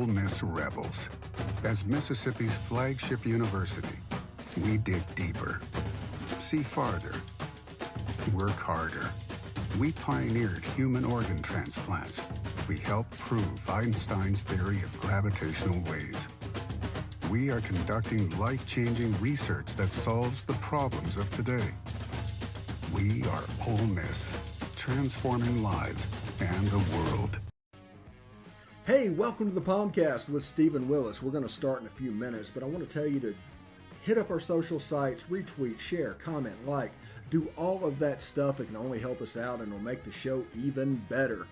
Ole Miss Rebels. As Mississippi's flagship university, we dig deeper, see farther, work harder. We pioneered human organ transplants. We helped prove Einstein's theory of gravitational waves. We are conducting life-changing research that solves the problems of today. We are Ole Miss, transforming lives and the world. Hey, welcome to the POMcast with Stephen Willis. We're going to start in a few minutes, but I want to tell you to hit up our social sites, retweet, share, comment, like, do all of that stuff. It can only help us out and it'll make the show even better.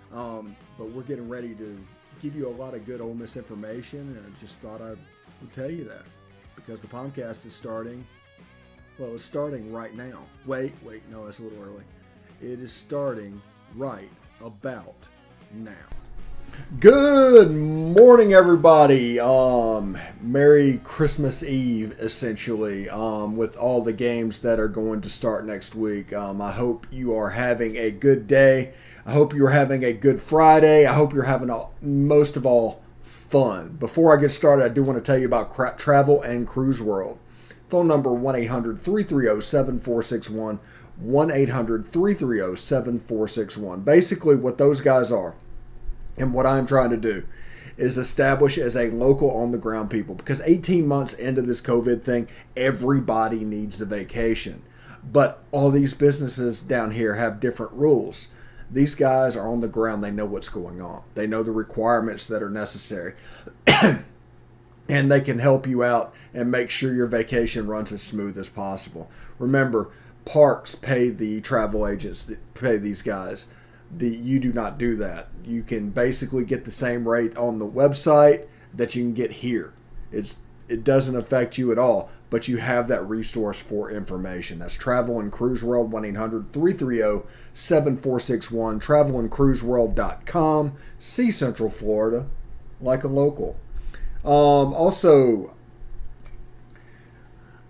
But we're getting ready to give you a lot of good Ole Miss information, and I just thought I would tell you that because the POMcast is starting. Well, it's starting right now. Wait, no, that's a little early. It is starting right about now. Good morning, everybody. Merry Christmas Eve, essentially, with all the games that are going to start next week. I hope you are having a good day. I hope you're having a good Friday. I hope you're having, most of all, fun. Before I get started, I do want to tell you about Travel and Cruise World. Phone number 1-800-330-7461, 1-800-330-7461. Basically, what those guys are, and what I'm trying to do, is establish as a local on-the-ground people. Because 18 months into this COVID thing, everybody needs a vacation. But all these businesses down here have different rules. These guys are on the ground. They know what's going on. They know the requirements that are necessary. And they can help you out and make sure your vacation runs as smooth as possible. Remember, parks pay the travel agents that pay these guys. You do not do that. You can basically get the same rate on the website that you can get here. It doesn't affect you at all, but you have that resource for information. That's Travel and Cruise World, 1-800-330-7461, travelandcruiseworld.com. See Central Florida like a local. Also,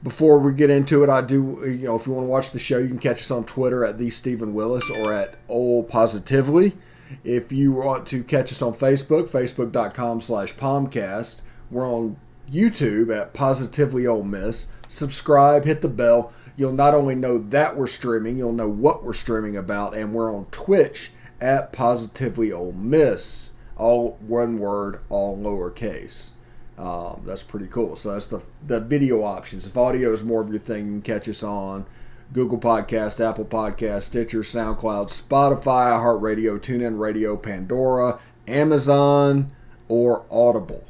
before we get into it, I do, if you want to watch the show, you can catch us on Twitter at the Stephen Willis or at Ole Positively. If you want to catch us on Facebook, facebook.com/POMcast. We're on YouTube at Positively Ole Miss. Subscribe, hit the bell. You'll not only know that we're streaming, you'll know what we're streaming about, and we're on Twitch at Positively Ole Miss. All one word, all lowercase. That's pretty cool. So that's the video options. If audio is more of your thing, you can catch us on Google Podcast, Apple Podcast, Stitcher, SoundCloud, Spotify, iHeartRadio, TuneIn Radio, Pandora, Amazon, or Audible.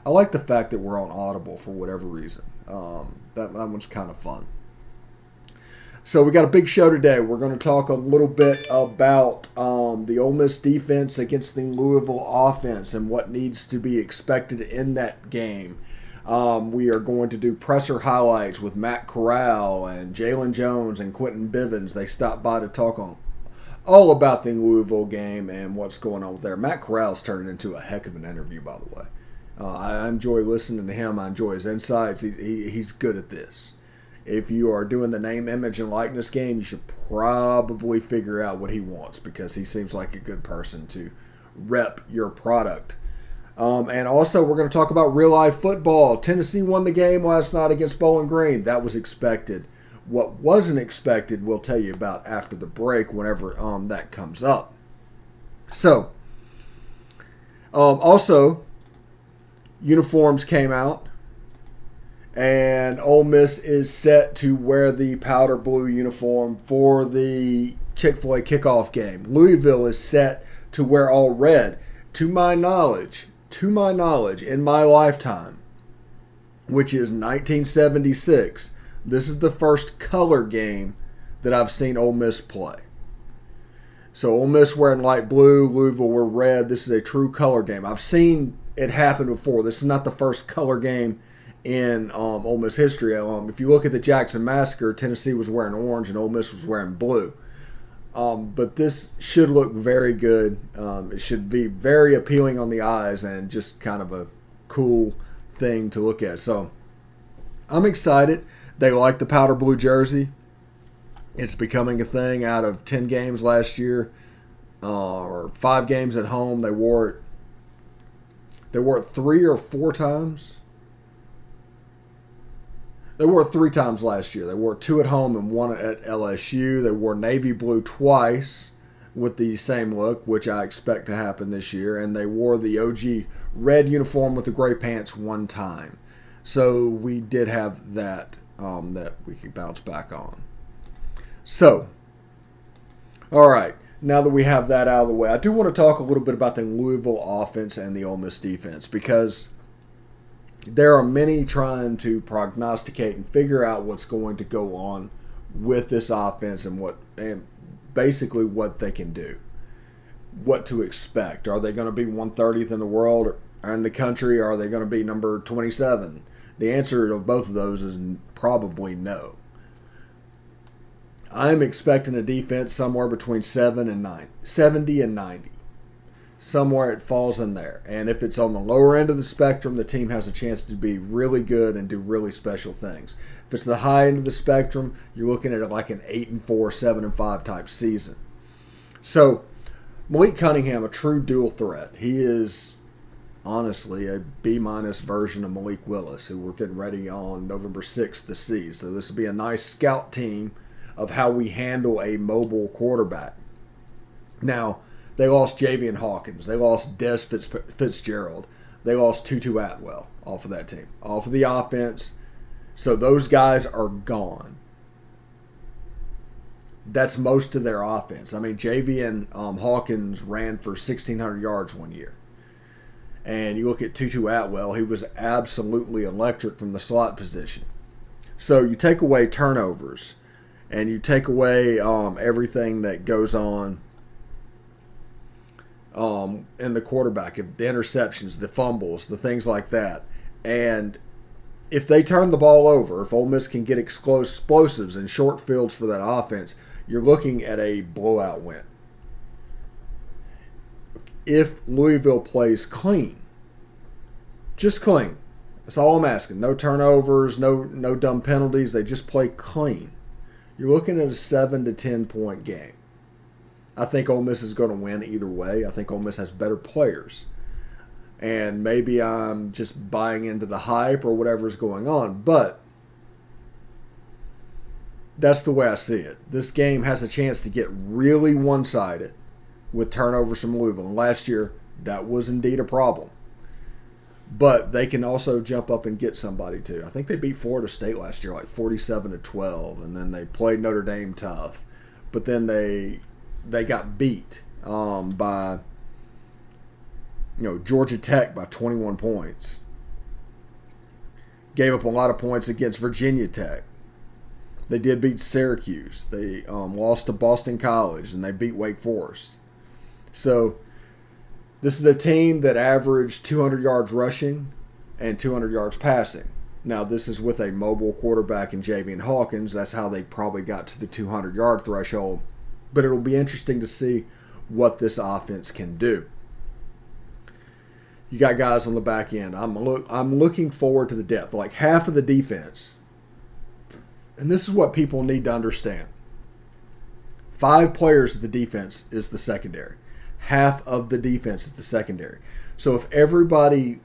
I like the fact that we're on Audible for whatever reason. That one's kind of fun. So we got a big show today. We're going to talk a little bit about the Ole Miss defense against the Louisville offense and what needs to be expected in that game. We are going to do presser highlights with Matt Corral and Jalen Jones and Quentin Bivens. They stopped by to talk on all about the Louisville game and what's going on there. Matt Corral's turned into a heck of an interview, by the way. I enjoy listening to him. I enjoy his insights. He's good at this. If you are doing the name, image, and likeness game, you should probably figure out what he wants because he seems like a good person to rep your product. And also, we're going to talk about real-life football. Tennessee won the game last night against Bowling Green. That was expected. What wasn't expected, we'll tell you about after the break whenever that comes up. So, also, uniforms came out. And Ole Miss is set to wear the powder blue uniform for the Chick-fil-A kickoff game. Louisville is set to wear all red. To my knowledge, in my lifetime, which is 1976, this is the first color game that I've seen Ole Miss play. So Ole Miss wearing light blue, Louisville wear red. This is a true color game. I've seen it happen before. This is not the first color game in Ole Miss history. If you look at the Jackson Massacre, Tennessee was wearing orange and Ole Miss was wearing blue. But this should look very good. It should be very appealing on the eyes and just kind of a cool thing to look at. So I'm excited. They like the powder blue jersey. It's becoming a thing. Out of 10 games last year, or 5 games at home, they wore it They wore it 3 or 4 times. They wore it 3 times last year. They wore it 2 at home and 1 at LSU. They wore navy blue twice with the same look, which I expect to happen this year. And they wore the OG red uniform with the gray pants 1 time. So we did have that that we could bounce back on. So, all right. Now that we have that out of the way, I do want to talk a little bit about the Louisville offense and the Ole Miss defense, because there are many trying to prognosticate and figure out what's going to go on with this offense and basically what they can do, what to expect. Are they going to be 130th in the world or in the country? Or are they going to be number 27? The answer to both of those is probably no. I'm expecting a defense somewhere between 70 and 90. Somewhere it falls in there. And if it's on the lower end of the spectrum, the team has a chance to be really good and do really special things. If it's the high end of the spectrum, you're looking at like an 8-4, 7-5 type season. So Malik Cunningham, a true dual threat. He is honestly a B- version of Malik Willis, who we're getting ready on November 6th to see. So this will be a nice scout team of how we handle a mobile quarterback. Now, they lost Javian Hawkins. They lost Des Fitzgerald. They lost Tutu Atwell off of that team, off of the offense. So those guys are gone. That's most of their offense. I mean, Javian Hawkins ran for 1,600 yards one year. And you look at Tutu Atwell, he was absolutely electric from the slot position. So you take away turnovers, and you take away everything that goes on in the quarterback, the interceptions, the fumbles, the things like that. And if they turn the ball over, if Ole Miss can get explosives and short fields for that offense, you're looking at a blowout win. If Louisville plays clean, just clean, that's all I'm asking. No turnovers, no dumb penalties. They just play clean. You're looking at a 7 to 10 point game. I think Ole Miss is going to win either way. I think Ole Miss has better players. And maybe I'm just buying into the hype or whatever's going on. But that's the way I see it. This game has a chance to get really one-sided with turnovers from Louisville. And last year, that was indeed a problem. But they can also jump up and get somebody too. I think they beat Florida State last year like 47-12, and then they played Notre Dame tough. But then they got beat by Georgia Tech by 21 points. Gave up a lot of points against Virginia Tech. They did beat Syracuse. They lost to Boston College, and they beat Wake Forest. So this is a team that averaged 200 yards rushing and 200 yards passing. Now, this is with a mobile quarterback in Javian Hawkins. That's how they probably got to the 200-yard threshold. But it'll be interesting to see what this offense can do. You got guys on the back end. I'm looking forward to the depth. Like half of the defense, and this is what people need to understand. 5 players of the defense is the secondary. Half of the defense is the secondary. So if everybody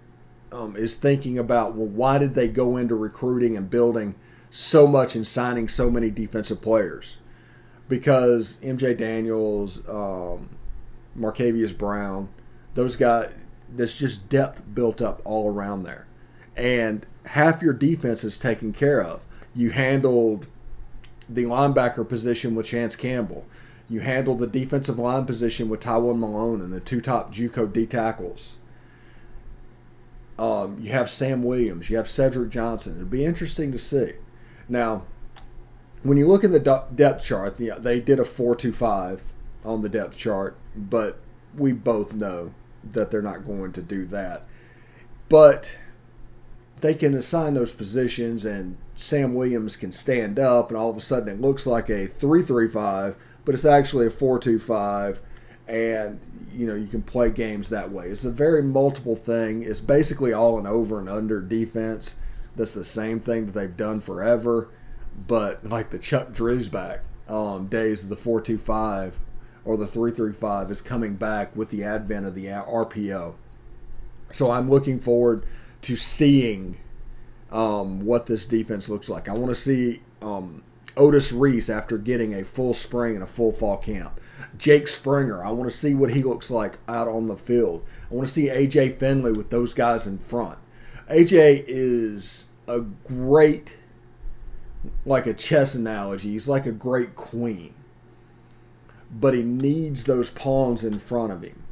is thinking about, well, why did they go into recruiting and building so much and signing so many defensive players? Because MJ Daniels, Marcavius Brown, those guys, there's just depth built up all around there. And half your defense is taken care of. You handled the linebacker position with Chance Campbell. You handled the defensive line position with Tywone Malone and the 2 top JUCO D tackles. You have Sam Williams. You have Cedric Johnson. It'll be interesting to see. Now, when you look at the depth chart, they did a 4-2-5 on the depth chart, but we both know that they're not going to do that. But they can assign those positions, and Sam Williams can stand up, and all of a sudden it looks like a 3-3-5, but it's actually a 4-2-5, and you can play games that way. It's a very multiple thing. It's basically all an over and under defense. That's the same thing that they've done forever, but like the Chuck Drisback days of the 4-2-5 or the 3-3-5 is coming back with the advent of the RPO. So I'm looking forward to seeing what this defense looks like. I want to see Otis Reese after getting a full spring and a full fall camp. Jake Springer, I want to see what he looks like out on the field. I want to see AJ Finley with those guys in front. AJ is a great, like a chess analogy, he's like a great queen. But he needs those pawns in front of him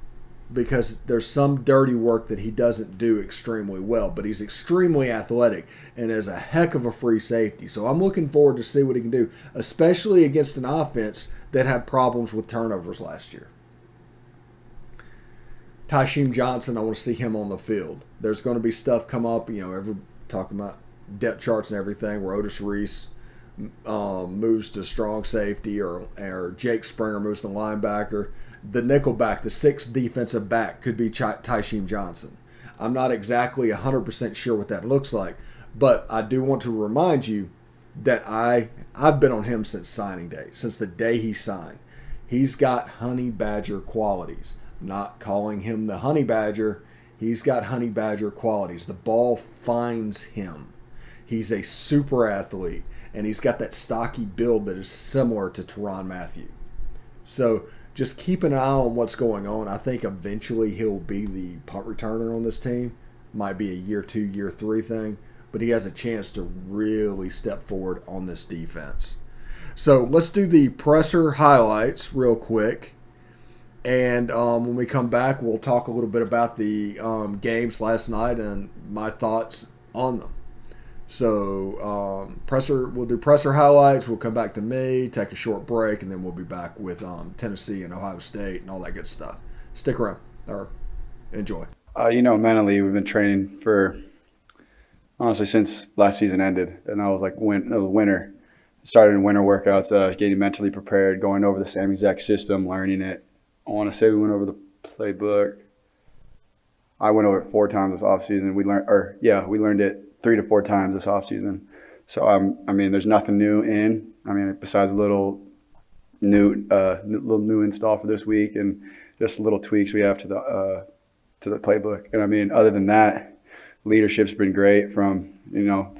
because there's some dirty work that he doesn't do extremely well, but he's extremely athletic and is a heck of a free safety. So I'm looking forward to see what he can do, especially against an offense that had problems with turnovers last year. Tysheem Johnson, I want to see him on the field. There's going to be stuff come up, talking about depth charts and everything, where Otis Reese moves to strong safety or Jake Springer moves to linebacker. The nickelback, the sixth defensive back, could be Tysheem Johnson. I'm not exactly 100% sure what that looks like, but I do want to remind you that I've been on him since signing day, since the day he signed. He's got honey badger qualities. Not calling him the honey badger, he's got honey badger qualities. The ball finds him. He's a super athlete, and he's got that stocky build that is similar to Tyrann Mathieu. So just keep an eye on what's going on. I think eventually he'll be the punt returner on this team. Might be a year 2, year 3 thing, but he has a chance to really step forward on this defense. So let's do the presser highlights real quick. And when we come back, we'll talk a little bit about the games last night and my thoughts on them. So we'll do presser highlights. We'll come back to me, take a short break, and then we'll be back with Tennessee and Ohio State and all that good stuff. Stick around or enjoy. Mentally, we've been training for honestly since last season ended, and I was like winter. Started in winter workouts, getting mentally prepared, going over the same exact system, learning it. I want to say we went over the playbook. I went over it 4 times this offseason. We learned it 3 to 4 times this offseason. So there's nothing new besides a little new install for this week and just little tweaks we have to the playbook. And other than that, leadership's been great from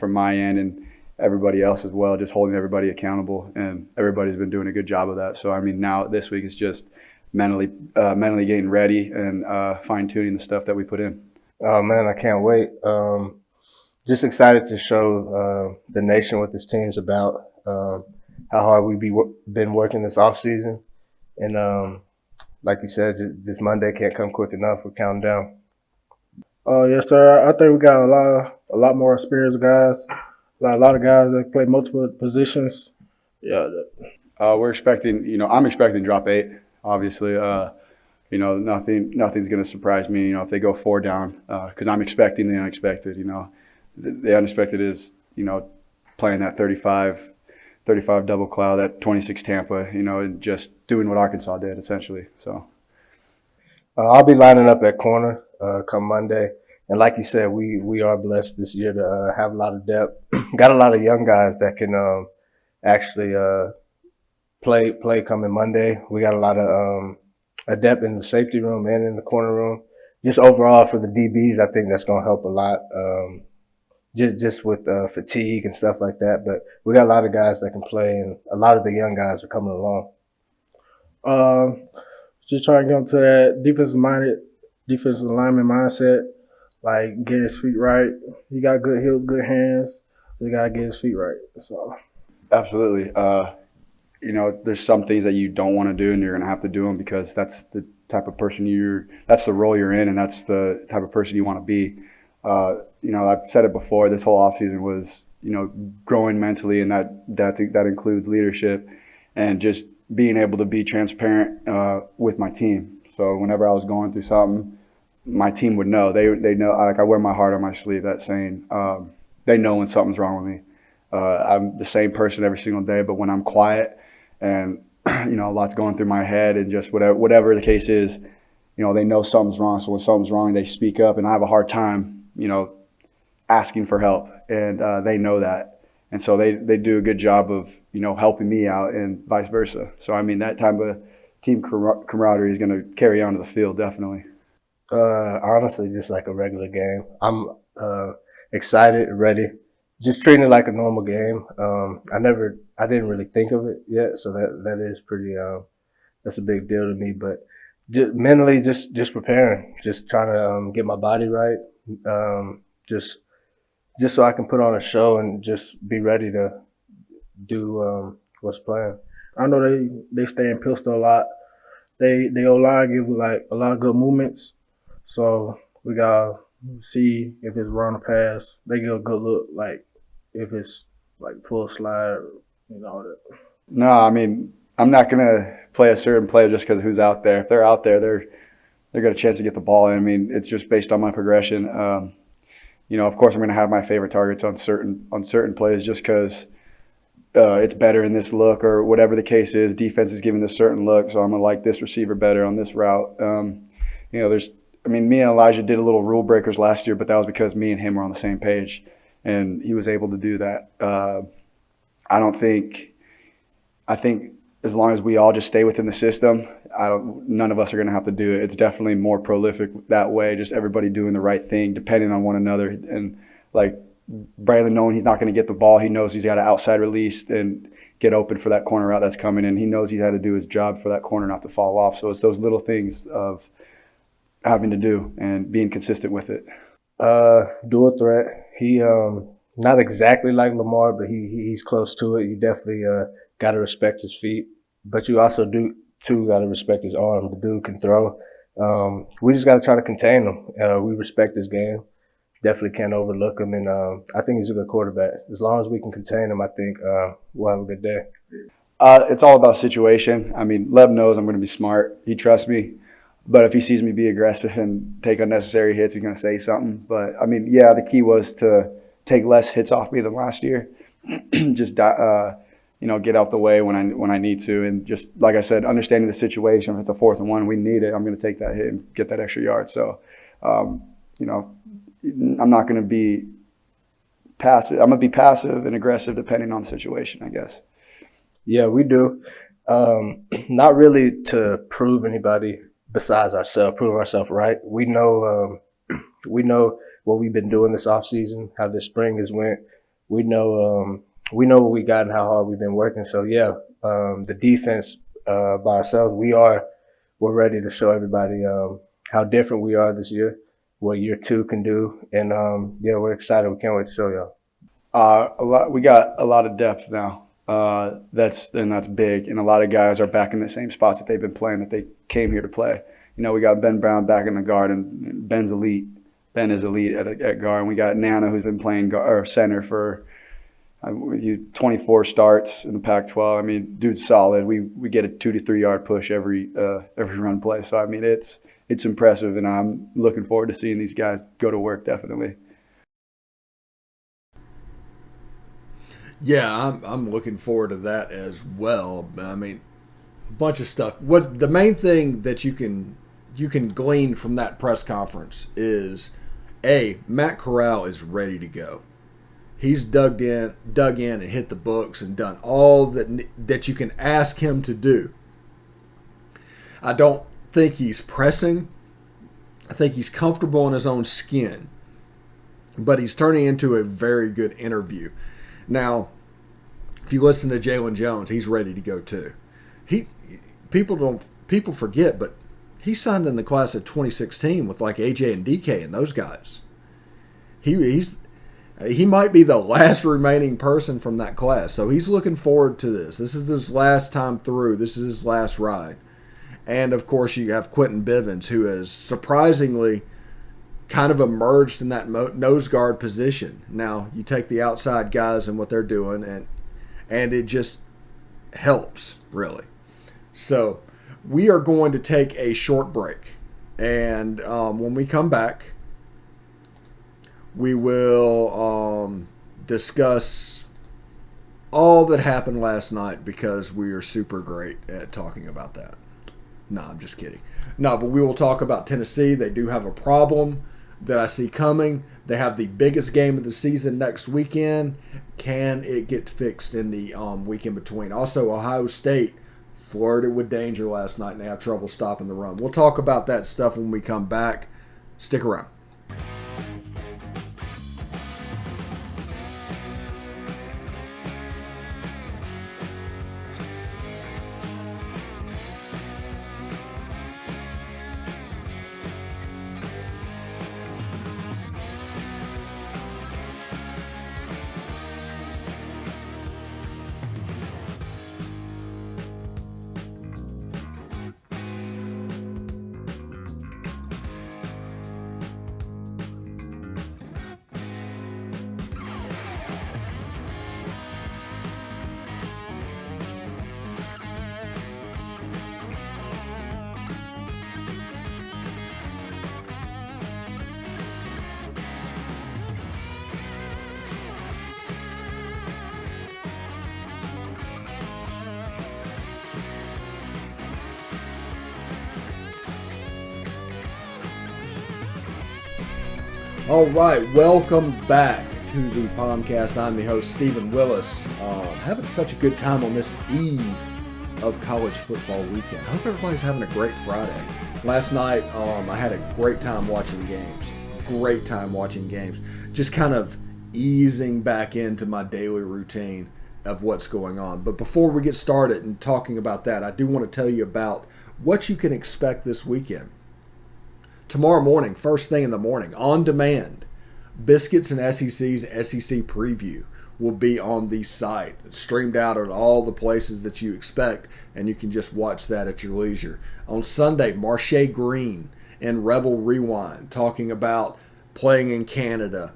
my end and everybody else as well, just holding everybody accountable, and everybody's been doing a good job of that. So now this week is just mentally getting ready and fine-tuning the stuff that we put in. Oh man, I can't wait. Just excited to show the nation what this team's about, how hard we've been working this off season. And like you said, this Monday can't come quick enough. We're counting down. Yes, sir. I think we got a lot more experienced guys, a lot of guys that play multiple positions. Yeah. We're expecting, I'm expecting drop 8. Obviously, nothing's going to surprise me, if they go 4 down, because I'm expecting the unexpected. The unexpected is, playing that 35 double cloud at 26 Tampa, and just doing what Arkansas did essentially. So I'll be lining up at corner come Monday, and like you said, we are blessed this year to have a lot of depth. Got a lot of young guys that can actually play coming Monday. We got a lot of depth in the safety room and in the corner room. Just overall for the DBs, I think that's going to help a lot. Just with fatigue and stuff like that. But we got a lot of guys that can play, and a lot of the young guys are coming along. Just trying to get into that defensive lineman mindset, like get his feet right. He got good heels, good hands, so you got to get his feet right. So absolutely. There's some things that you don't want to do and you're going to have to do them because that's the type of person that's the role you're in, and that's the type of person you want to be. I've said it before, this whole offseason was, growing mentally, and that includes leadership and just being able to be transparent with my team. So whenever I was going through something, my team would know. They know, like I wear my heart on my sleeve, that saying. They know when something's wrong with me. I'm the same person every single day, but when I'm quiet and, a lot's going through my head and just whatever the case is, they know something's wrong. So when something's wrong, they speak up, and I have a hard time, asking for help, and they know that. And so they do a good job of, helping me out and vice versa. So, that type of team camaraderie is going to carry on to the field, definitely. Honestly, just like a regular game. I'm excited, ready, just treating it like a normal game. I didn't really think of it yet, so that is pretty. That's a big deal to me. But just mentally, just preparing, just trying to get my body right, just so I can put on a show and just be ready to do what's planned. I know they stay in pistol a lot. They O-line give like a lot of good movements. So we gotta see if it's run or pass. They get a good look, like if it's like full slide, all that. No, I mean, I'm not gonna play a certain player just because who's out there. If they're out there, they're got a chance to get the ball in. I mean, it's just based on my progression. Of course, I'm gonna have my favorite targets on certain plays just because it's better in this look or whatever the case is. Defense is giving this certain look, so I'm gonna like this receiver better on this route. Me and Elijah did a little rule breakers last year, but that was because me and him were on the same page, and he was able to do that. I think as long as we all just stay within the system, none of us are going to have to do it. It's definitely more prolific that way, just everybody doing the right thing, depending on one another. And like Braylon knowing he's not going to get the ball, he knows he's got an outside release and get open for that corner route that's coming in. He knows he's had to do his job for that corner not to fall off. So it's those little things of having to do and being consistent with it. Dual threat. He not exactly like Lamar, but he's close to it. You definitely got to respect his feet, but you also got to respect his arm. The dude can throw. We just got to try to contain him. We respect his game. Definitely can't overlook him, and I think he's a good quarterback. As long as we can contain him, I think we'll have a good day. It's all about situation. I mean, Lev knows I'm going to be smart. He trusts me. But if he sees me be aggressive and take unnecessary hits, he's going to say something. But, I mean, yeah, the key was to take less hits off me than last year. Just, get out the way when I need to. And just, like I said, understanding the situation. If it's a 4th and 1, we need it, I'm going to take that hit and get that extra yard. So, I'm not going to be passive. I'm going to be passive and aggressive depending on the situation, I guess. Yeah, we do. Not really to prove anybody besides ourselves, prove ourselves right. We know what we've been doing this off season, how this spring has went. We know what we got and how hard we've been working. So yeah, the defense by ourselves, we're ready to show everybody how different we are this year, what year 2 can do, and we're excited. We can't wait to show y'all. We got a lot of depth now. That's big, and a lot of guys are back in the same spots that they've been playing, that they came here to play. We got Ben Brown back in the guard, and Ben's elite. Ben is elite at guard. And we got Nana, who's been playing center for 24 starts in the Pac-12. I mean, dude's solid. We get a 2 to 3 yard push every run play. So I mean, it's impressive, and I'm looking forward to seeing these guys go to work. Definitely. Yeah, I'm looking forward to that as well. I mean, a bunch of stuff. What the main thing that you can glean from that press conference is, Matt Corral is ready to go. He's dug in and hit the books and done all that you can ask him to do. I don't think he's pressing. I think he's comfortable in his own skin. But he's turning into a very good interview. Now, if you listen to Jalen Jones, he's ready to go too. People forget, but he signed in the class of 2016 with like AJ and DK and those guys. He might be the last remaining person from that class, so he's looking forward to this. This is his last time through. This is his last ride. And of course, you have Quentin Bivens, who has surprisingly kind of emerged in that nose guard position. Now, you take the outside guys and what they're doing, and it just helps, really. So, we are going to take a short break. And when we come back, we will discuss all that happened last night because we are super great at talking about that. No, I'm just kidding. No, but we will talk about Tennessee. They do have a problem that I see coming. They have the biggest game of the season next weekend. Can it get fixed in the week in between? Also, Ohio State flirted with danger last night, and they have trouble stopping the run. We'll talk about that stuff when we come back. Stick around. All right, welcome back to the POMcast. I'm the host, Stephen Willis. Having such a good time on this eve of college football weekend. I hope everybody's having a great Friday. Last night, I had a great time watching games. Just kind of easing back into my daily routine of what's going on. But before we get started and talking about that, I do want to tell you about what you can expect this weekend. Tomorrow morning, first thing in the morning, on demand, Biscuits and SEC's SEC preview will be on the site. It's streamed out at all the places that you expect, and you can just watch that at your leisure. On Sunday, Marche Green and Rebel Rewind talking about playing in Canada,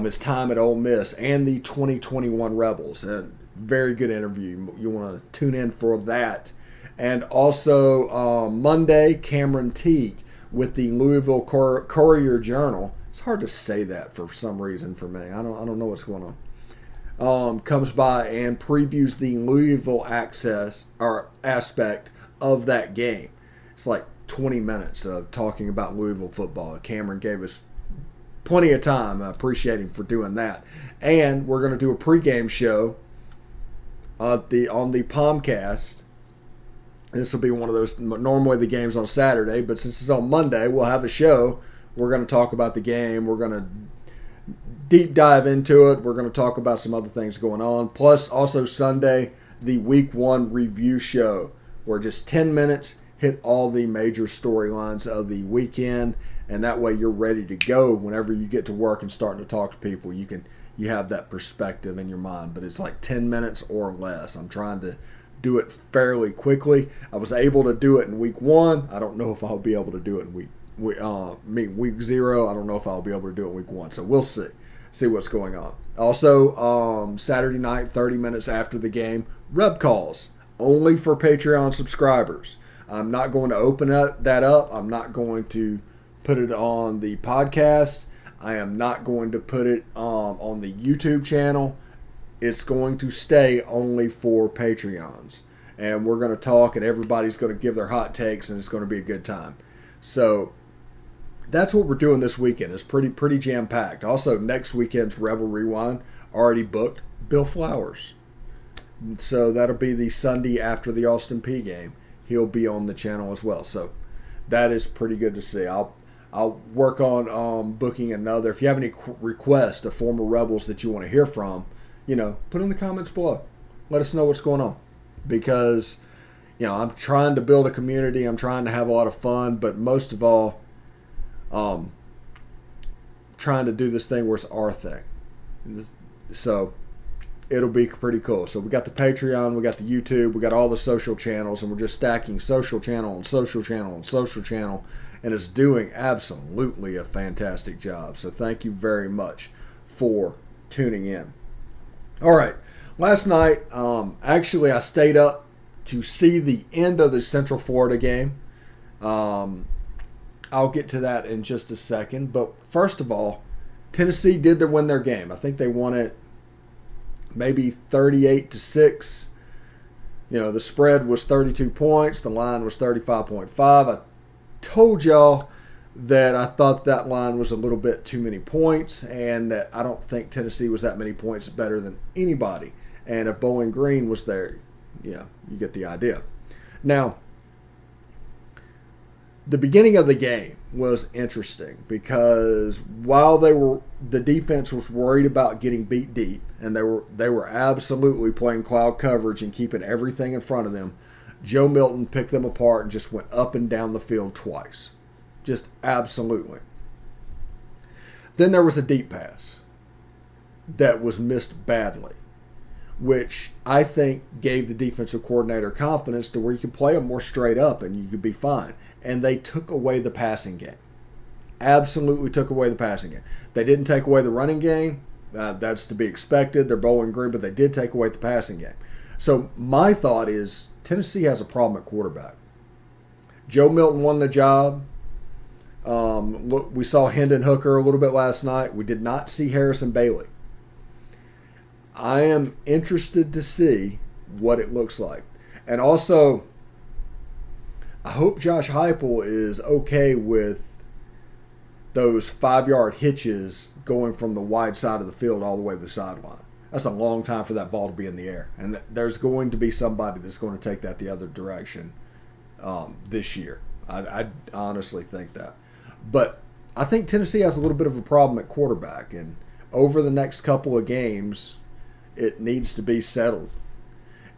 his time at Ole Miss, and the 2021 Rebels. And very good interview. You want to tune in for that. And also Monday, Cameron Teague with the Louisville Courier-Journal. It's hard to say that for some reason for me. I don't know what's going on. Comes by and previews the Louisville aspect of that game. It's like 20 minutes of talking about Louisville football. Cameron gave us plenty of time. I appreciate him for doing that. And we're going to do a pregame show on the POMcast. This will be one of those, normally the game's on Saturday, but since it's on Monday, we'll have a show. We're going to talk about the game. We're going to deep dive into it. We're going to talk about some other things going on. Plus, also Sunday, the Week 1 review show, where just 10 minutes hit all the major storylines of the weekend, and that way you're ready to go whenever you get to work and starting to talk to people. You have that perspective in your mind, but it's like 10 minutes or less. I'm trying to do it fairly quickly. I was able to do it in week 1. I don't know if I'll be able to do it in week 0. I don't know if I'll be able to do it in week 1. So we'll see what's going on. Also, Saturday night, 30 minutes after the game, Reb Calls, only for Patreon subscribers. I'm not going to open that up. I'm not going to put it on the podcast. I am not going to put it on the YouTube channel. It's going to stay only for Patreons. And we're going to talk, and everybody's going to give their hot takes, and it's going to be a good time. So that's what we're doing this weekend. It's pretty jam-packed. Also, next weekend's Rebel Rewind, already booked, Bill Flowers. So that'll be the Sunday after the Austin Peay game. He'll be on the channel as well. So that is pretty good to see. I'll work on booking another. If you have any requests of former Rebels that you want to hear from, put in the comments below. Let us know what's going on. Because, I'm trying to build a community. I'm trying to have a lot of fun. But most of all, trying to do this thing where it's our thing. So it'll be pretty cool. So we got the Patreon, we got the YouTube, we got all the social channels, and we're just stacking social channel on social channel on social channel. And it's doing absolutely a fantastic job. So thank you very much for tuning in. All right, last night, actually I stayed up to see the end of the Central Florida game. I'll get to that in just a second. But first of all, Tennessee did win their game. I think they won it maybe 38-6. The spread was 32 points. The line was 35.5. I told y'all that I thought that line was a little bit too many points, and that I don't think Tennessee was that many points better than anybody. And if Bowling Green was there, you get the idea. Now, the beginning of the game, was interesting because while the defense was worried about getting beat deep, and they were absolutely playing cloud coverage and keeping everything in front of them, Joe Milton picked them apart and just went up and down the field twice. Just absolutely. Then there was a deep pass that was missed badly, which I think gave the defensive coordinator confidence to where you could play them more straight up and you could be fine. And they took away the passing game. Absolutely took away the passing game. They didn't take away the running game. That's to be expected. They're Bowling Green, but they did take away the passing game. So my thought is Tennessee has a problem at quarterback. Joe Milton won the job. Look, we saw Hendon Hooker a little bit last night. We did not see Harrison Bailey. I am interested to see what it looks like. And also, I hope Josh Heupel is okay with those 5-yard hitches going from the wide side of the field all the way to the sideline. That's a long time for that ball to be in the air. And there's going to be somebody that's going to take that the other direction this year. I honestly think that. But I think Tennessee has a little bit of a problem at quarterback. And over the next couple of games, it needs to be settled.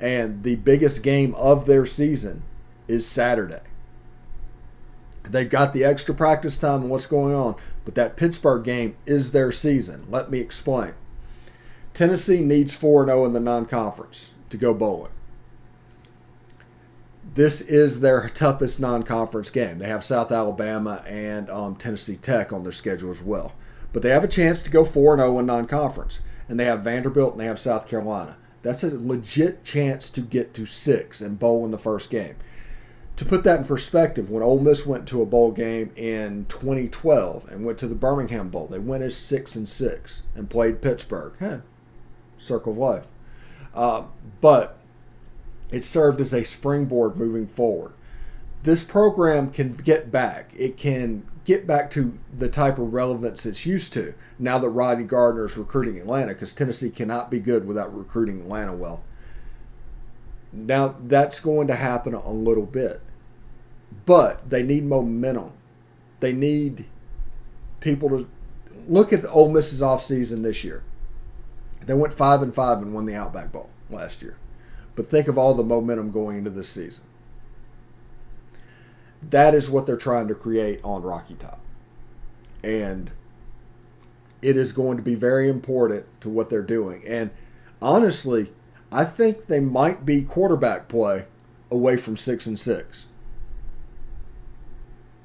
And the biggest game of their season is Saturday. They've got the extra practice time and what's going on, but that Pittsburgh game is their season. Let me explain. Tennessee needs 4-0 in the non-conference to go bowling. This is their toughest non-conference game. They have South Alabama and Tennessee Tech on their schedule as well. But they have a chance to go 4-0 in non-conference. And they have Vanderbilt and they have South Carolina. That's a legit chance to get to 6 and bowl in the first game. To put that in perspective, when Ole Miss went to a bowl game in 2012 and went to the Birmingham Bowl, they went as 6-6 and played Pittsburgh. Circle of life. But it served as a springboard moving forward. This program can get back. It can get back to the type of relevance it's used to now that Rodney Gardner is recruiting Atlanta, because Tennessee cannot be good without recruiting Atlanta well. Now, that's going to happen a little bit. But they need momentum. They need people to look at Ole Miss's offseason this year. They went 5-5 and won the Outback Bowl last year. But think of all the momentum going into this season. That is what they're trying to create on Rocky Top. And it is going to be very important to what they're doing. And honestly, I think they might be quarterback play away from 6-6.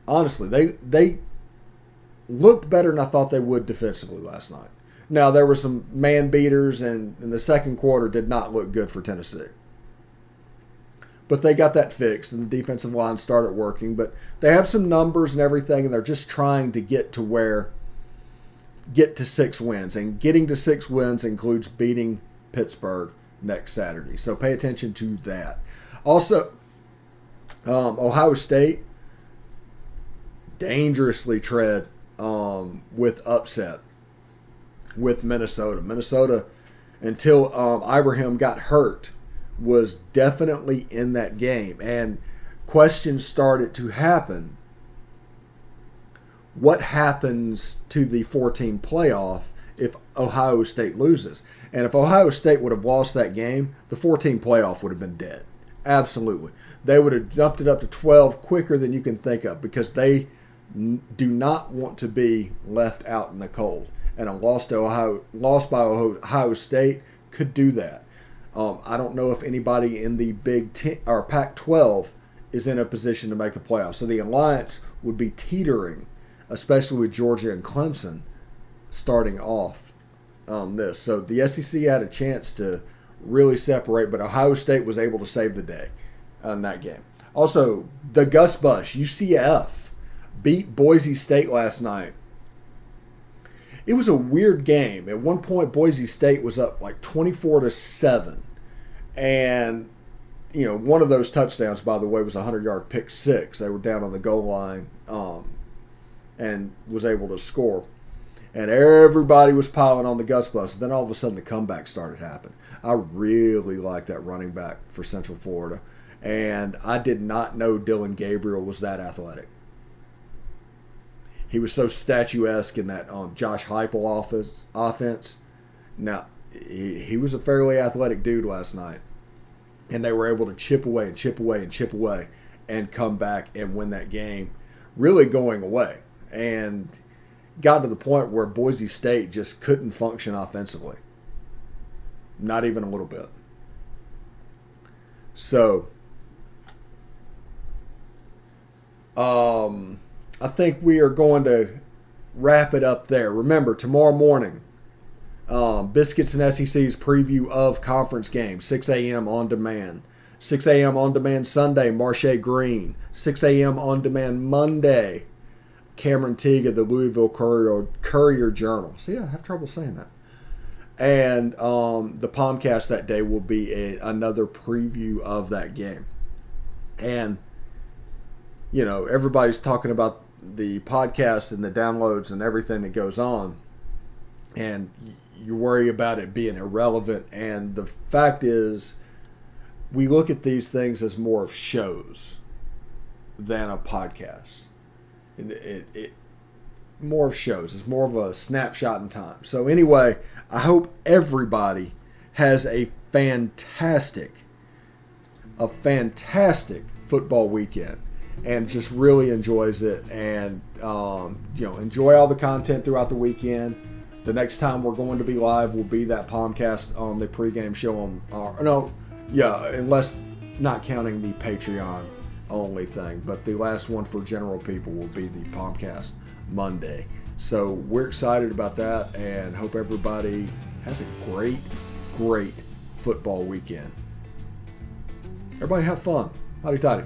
Honestly, they looked better than I thought they would defensively last night. Now, there were some man beaters, and in the second quarter did not look good for Tennessee. But they got that fixed, and the defensive line started working. But they have some numbers and everything, and they're just trying to get to 6 wins. And getting to 6 wins includes beating Pittsburgh next Saturday. So pay attention to that. Also, Ohio State dangerously tread with upset with Minnesota. Minnesota, until Ibrahim got hurt, was definitely in that game. And questions started to happen. What happens to the 14 playoff if Ohio State loses? And if Ohio State would have lost that game, the 14 playoff would have been dead. Absolutely. They would have jumped it up to 12 quicker than you can think of, because they do not want to be left out in the cold. And a loss by Ohio State could do that. I don't know if anybody in the Big Ten or Pac-12 is in a position to make the playoffs. So the alliance would be teetering, especially with Georgia and Clemson starting off this. So the SEC had a chance to really separate, but Ohio State was able to save the day in that game. Also, the Gus Busch, UCF, beat Boise State last night. It was a weird game. At one point, Boise State was up like 24-7. And, one of those touchdowns, by the way, was a 100-yard pick six. They were down on the goal line and was able to score. And everybody was piling on the Gus Bus. Then all of a sudden, the comeback started happening. I really like that running back for Central Florida. And I did not know Dylan Gabriel was that athletic. he was so statuesque in that Josh Heupel offense. Now, he was a fairly athletic dude last night, and they were able to chip away and chip away and chip away and come back and win that game, really going away. And got to the point where Boise State just couldn't function offensively. Not even a little bit. So, I think we are going to wrap it up there. Remember, tomorrow morning, Biscuits and SEC's preview of conference games, 6 a.m. on demand. 6 a.m. on demand Sunday, Marche Green. 6 a.m. on demand Monday, Cameron Teague of the Louisville Courier Journal. See, I have trouble saying that. And the POMcast that day will be another preview of that game. And, you know, everybody's talking about the podcast and the downloads and everything that goes on. And you worry about it being irrelevant. And the fact is, we look at these things as more of shows than a podcast. It more of shows. It's more of a snapshot in time. So anyway, I hope everybody has a fantastic football weekend and just really enjoys it, and enjoy all the content throughout the weekend. The next time we're going to be live will be that POMcast on the pregame show unless not counting the Patreon only thing, but the last one for general people will be the POMcast Monday. So we're excited about that and hope everybody has a great football weekend. Everybody have fun. Howdy toddy.